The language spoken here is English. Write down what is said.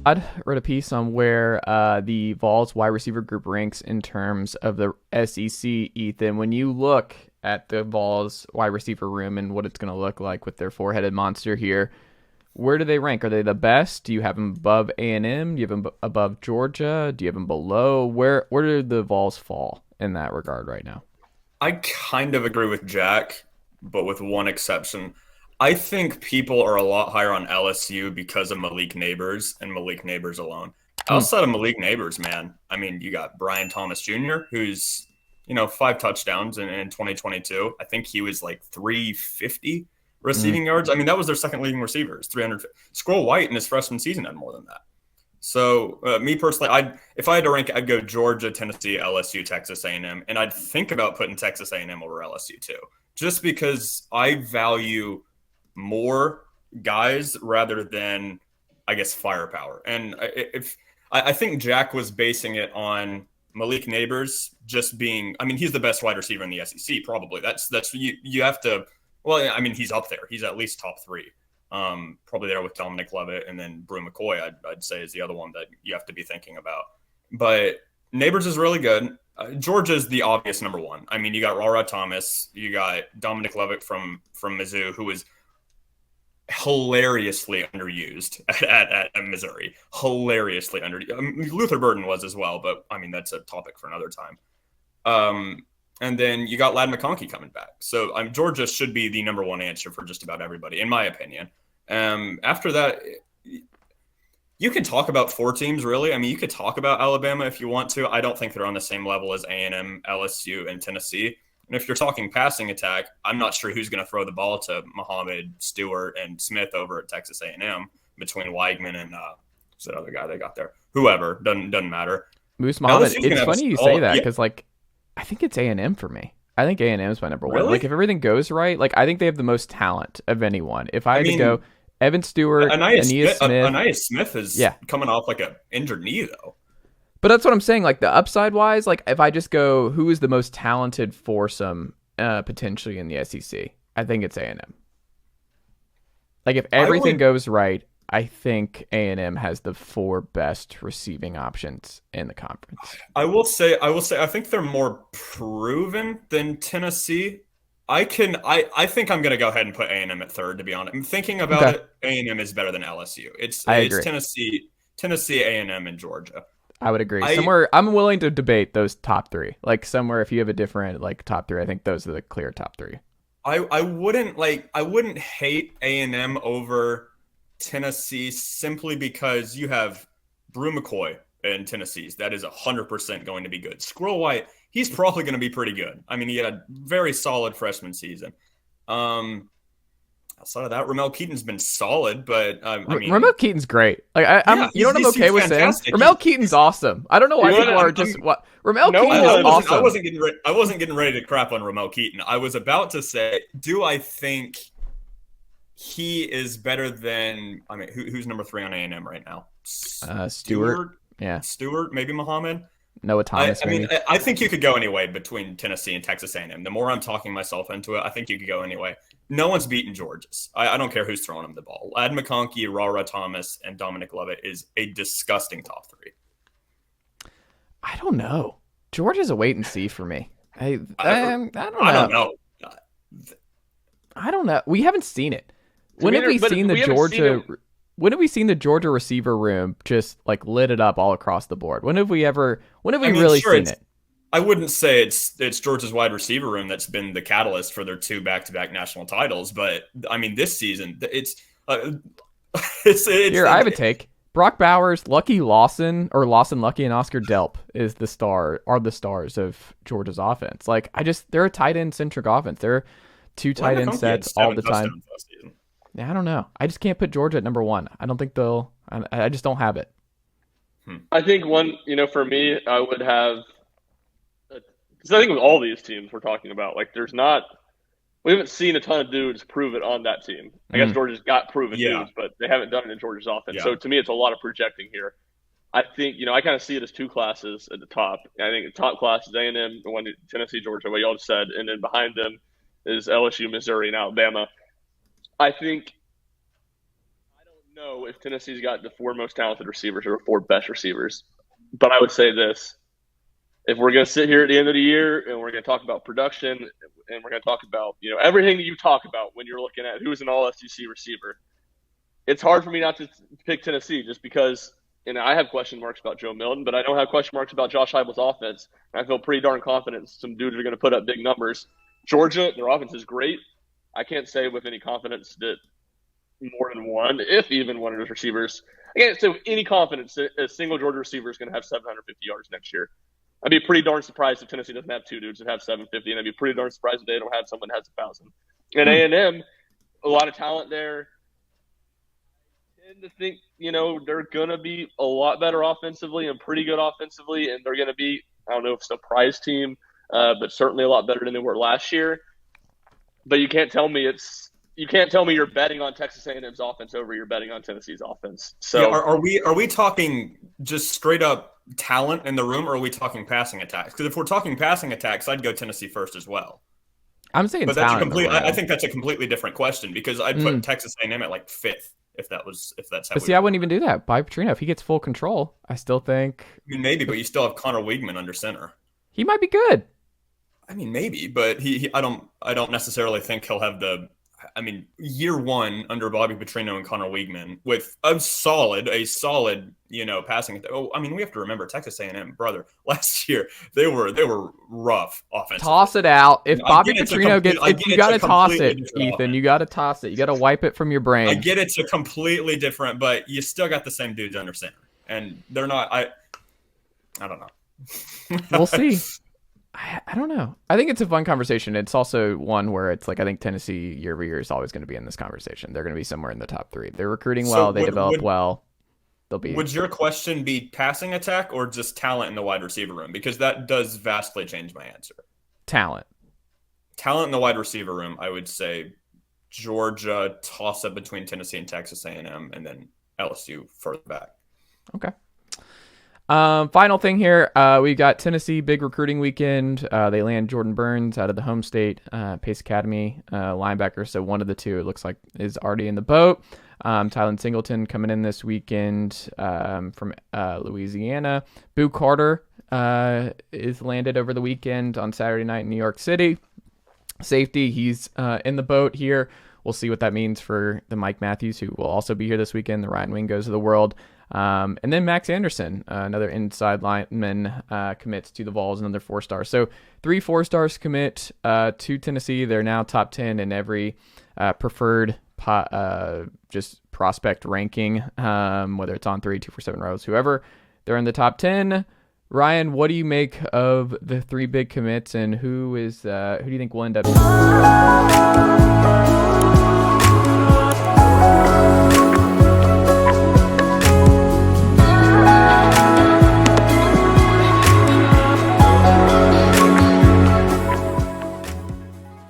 I read a piece on where the Vols wide receiver group ranks in terms of the SEC, Ethan. When you look at the Vols wide receiver room and what it's going to look like with their four-headed monster here, where do they rank? Are they the best? Do you have them above A&M? Do you have them above Georgia? Do you have them below? Where do the Vols fall in that regard right now? I kind of agree with Jack, but with one exception. I think people are a lot higher on LSU because of Malik Neighbors and Malik Neighbors alone. Hmm. Outside of Malik Neighbors, man, I mean, you got Brian Thomas Jr., who's, 5 touchdowns in 2022. I think he was like 350 Hmm. receiving yards. I mean, that was their second leading receivers, 300. Squirrel White in his freshman season had more than that. So me personally, if I had to rank, I'd go Georgia, Tennessee, LSU, Texas A&M, and I'd think about putting Texas A&M over LSU too, just because I value more guys rather than, I guess, firepower. And if I think Jack was basing it on Malik Neighbors just being, I mean, he's the best wide receiver in the SEC, probably. That's you have to. Well, I mean, he's up there. He's at least top three. Probably there with Dominic Lovett, and then Brew McCoy, I'd say, is the other one that you have to be thinking about. But Neighbors is really good. Georgia's the obvious number one. I mean, you got Rara Thomas, you got Dominic Lovett from Mizzou, who is hilariously underused at Missouri. Hilariously underused. I mean, Luther Burden was as well, but I mean, that's a topic for another time. And then you got Lad McConkey coming back. So Georgia should be the number one answer for just about everybody, in my opinion. After that, you can talk about four teams, really. I mean, you could talk about Alabama if you want to. I don't think they're on the same level as A&M, LSU, and Tennessee. And if you're talking passing attack, I'm not sure who's going to throw the ball to Muhammad, Stewart, and Smith over at Texas A&M between Weigman and who's that other guy they got there? Whoever, doesn't matter. Moose Muhammad. LSU's going It's to have funny you say that yeah, because, like, I think it's A&M for me. I think A&M is my number one. Like, really? if everything goes right, like, I think they have the most talent of anyone. If I I had to go, mean, Evan Stewart, Aeneas Smith, Anais Smith is yeah. coming off like a injured knee, though. But that's what I'm saying. Like, the upside wise, like, if I just go, who is the most talented foursome potentially in the SEC? I think it's A&M. Like, if I everything would goes right, I think A&M has the four best receiving options in the conference. I think they're more proven than Tennessee. I think I'm gonna go ahead and put A&M at third, to be honest. I'm thinking about Okay, it. A&M is better than LSU. I It's agree. Tennessee, A&M, and Georgia. I would agree. I Somewhere I'm willing to debate those top three. Like somewhere if you have a different like top three, I think those are the clear top three. I wouldn't hate A&M over Tennessee simply because you have Brew McCoy in Tennessee's. That is 100% going to be good. Squirrel White, he's probably going to be pretty good. I mean, he had a very solid freshman season. Um, Outside of that, Ramel Keaton's been solid, but I Ramel mean, Keyton's great. Like yeah, you know what I'm he's okay with saying? fantastic. Ramel Keyton's awesome. I don't know why You people wanna, are just what Ramel no Keyton is one, I awesome. wasn't I wasn't getting ready to crap on Ramel Keaton. I was about to say, do I think he is better than? I mean, who's number three on A&M right now? Stewart, Stewart, yeah, Stewart, maybe Muhammad. Noah I, Thomas I mean, maybe. I think you could go anyway between Tennessee and Texas A&M. The more I'm talking myself into it, I think you could go anyway. No one's beaten Georgia's. I don't care who's throwing them the ball. Lad McConkey, Rara Thomas, and Dominic Lovett is a disgusting top three. I don't know. Georgia's a wait and see for me. I don't I know. don't know. I don't know. We haven't seen it. When have we but seen the we haven't seen Georgia? him. When have we seen the Georgia receiver room just like lit it up all across the board? When have we ever? When have we I mean, really sure, seen it? I wouldn't say it's Georgia's wide receiver room that's been the catalyst for their two back-to-back national titles, but I mean this season uh, it's Here, I have a take. Brock Bowers, Lucky Lawson, or Lawson Lucky, and Oscar Delp is the star. Are the stars of Georgia's offense? Like they're a tight end centric offense. They're two tight end sets all the time. Yeah, I don't know. I just can't put Georgia at number one. I don't think they'll. I just don't have it. I think one, for me, I would have, because I think with all these teams we're talking about, like we haven't seen a ton of dudes prove it on that team. I guess Mm. Georgia's got proven Yeah. dudes, but they haven't done it in Georgia's offense. Yeah. So to me, it's a lot of projecting here. I think, I kind of see it as two classes at the top. I think the top class is A&M, the one Tennessee, Georgia, what y'all just said, and then behind them is LSU, Missouri, and Alabama. I think I don't know if Tennessee's got the 4 most talented receivers or 4 best receivers. But I would say this. If we're going to sit here at the end of the year and we're going to talk about production and we're going to talk about, everything that you talk about when you're looking at who's an all-SEC receiver, it's hard for me not to pick Tennessee just because, I have question marks about Joe Milton, but I don't have question marks about Josh Heupel's offense. I feel pretty darn confident some dudes are going to put up big numbers. Georgia, their offense is great. I can't say with any confidence that more than one, if even one of those receivers, I can't say with any confidence that a single Georgia receiver is going to have 750 yards next year. I'd be pretty darn surprised if Tennessee doesn't have 2 dudes that have 750, and I'd be pretty darn surprised if they don't have someone that has 1,000. And A&M, a lot of talent there. I tend to think, they're going to be a lot better offensively and pretty good offensively, and they're going to be, I don't know if it's a prize team, but certainly a lot better than they were last year. But you can't tell me you're betting on Texas A&M's offense over you're betting on Tennessee's offense. So yeah, are we talking just straight up talent in the room, or are we talking passing attacks? Because if we're talking passing attacks, I'd go Tennessee first as well. I'm saying, but talent. I think that's a completely different question because I'd put Texas A&M at like 5th if that's how. But see, I wouldn't even do that. By Petrino, if he gets full control, I still think. I mean, maybe, but you still have Connor Weigman under center. He might be good. I mean, maybe, but I don't necessarily think he'll have the. I mean, year one under Bobby Petrino and Connor Weigman with a solid, passing. Oh, I mean, we have to remember Texas A&M, brother. Last year they were rough offensively. Toss it out. If Bobby Petrino gets, you got to toss it, Ethan. You got to toss it. You got to wipe it from your brain. I get it's a completely different, but you still got the same dudes under center, and they're not. I don't know. We'll see. I don't know. I think it's a fun conversation. It's also one where it's like I think Tennessee year over year is always going to be in this conversation. They're going to be somewhere in the top 3. They're recruiting well. They develop well. They'll be. Would your question be passing attack or just talent in the wide receiver room? Because that does vastly change my answer. Talent in the wide receiver room. I would say Georgia, toss up between Tennessee and Texas A&M, and then LSU further back. Okay. Final thing here, we got Tennessee big recruiting weekend. They land Jordan Burns out of the home state, Pace Academy linebacker. So one of the 2, it looks like, is already in the boat. Tylen Singleton coming in this weekend from Louisiana. Boo Carter is landed over the weekend on Saturday night in New York City. Safety, he's in the boat here. We'll see what that means for the Mike Matthews, who will also be here this weekend, the Ryan Wingos of the world. And then Max Anderson, another inside lineman, commits to the Vols, another 4-star. So 3 4-stars commit to Tennessee. They're now top 10 in every preferred just prospect ranking, whether it's on 3, 247 rows, whoever. They're in the top 10. Ryan, what do you make of the 3 big commits, and who do you think will end up?